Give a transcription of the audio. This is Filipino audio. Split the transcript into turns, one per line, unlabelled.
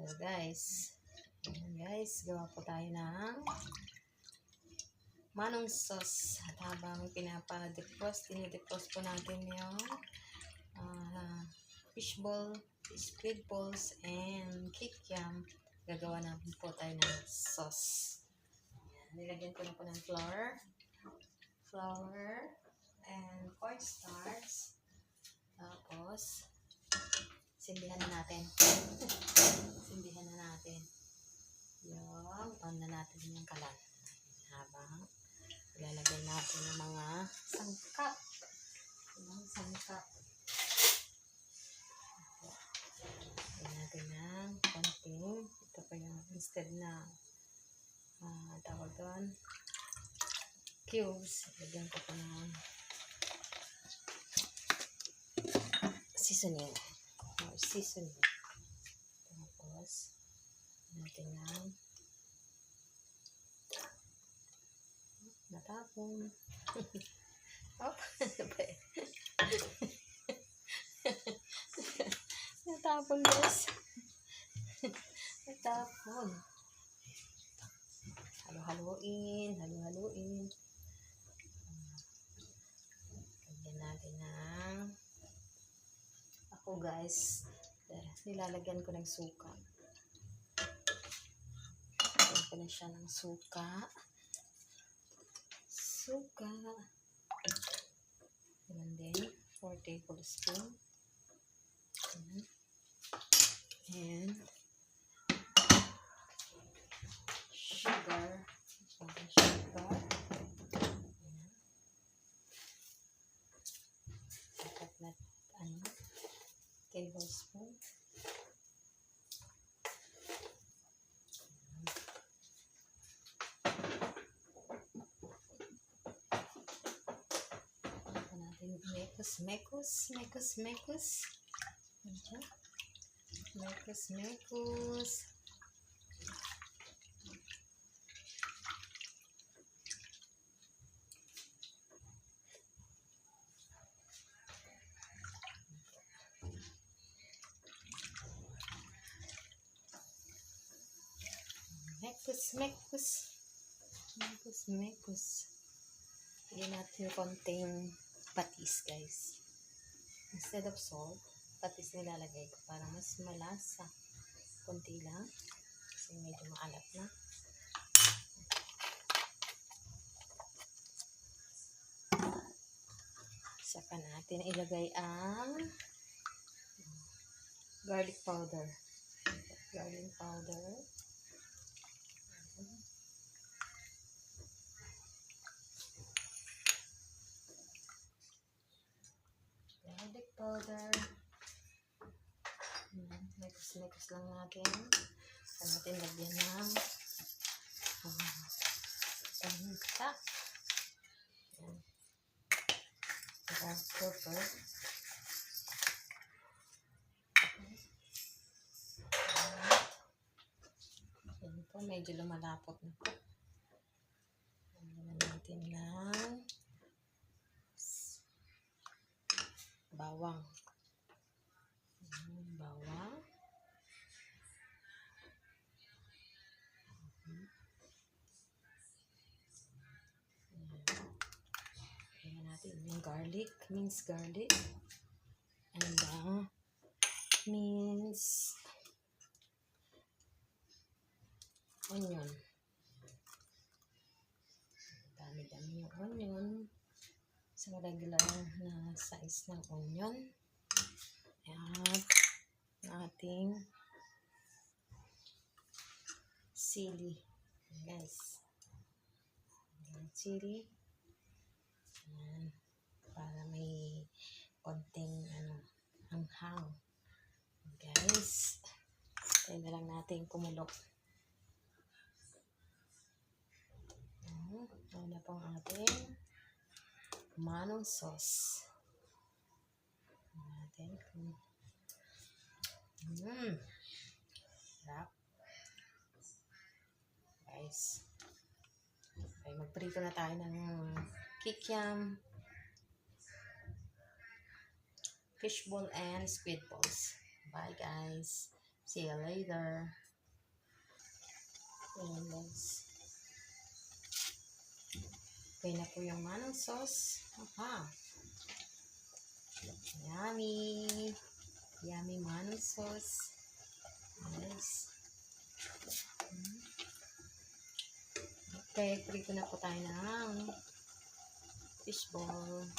So guys, gawa po tayo ng manong sauce. At habang dinidefrost po natin yung fishball, squid balls, and kikiam. Gagawa natin po tayo ng sauce. Nilagyan ko na po ng flour and cornstarch. Tapos, sindihan na natin. On na natin yung kalan. Habang ilalagay natin yung mga sangkap. Lagyan natin ng konting. Ito pa yung instead na tawag doon, cubes. Lagyan ko pa ng seasoning. Tapos, natin ng natapon. Oh, natapon guys. Natapon. Halu-haluin. Lagyan natin ng ako guys, nilalagyan ko ng suka. Lagyan ko na siya ng suka. And then 4 tablespoons. And sugar. Sakat na tablespoon. Mekos. Lagyan natin konting patis guys. Instead of salt, patis nilalagay ko para mas malasa. Konti lang. Kasi medyo maalat na. Saka natin ilagay ang garlic powder. Garlic powder, mix lang natin. Saka natin lagyan ng paminta. Saka pepper. Yan po, medyo lumalapot na po. Lagyan natin ng bawang. Yung minced garlic, and minced onion. Dami-dami yung onion. Sa regular na size ng onion. At ating sili. Guys. Sili. Ayan. Para may konting anghang. Guys, tayo na lang natin kumulo. Ito na pong ating manong sauce. Natin. Sarap. Guys. Okay, magprito na tayo ng kikiam, fishball, and squid balls. Bye guys. See you later. Ayan guys. Okay na po yung manong sauce. Aha. Yummy. Yummy manong sauce. Nice. Okay, prito na po tayo ng fishball.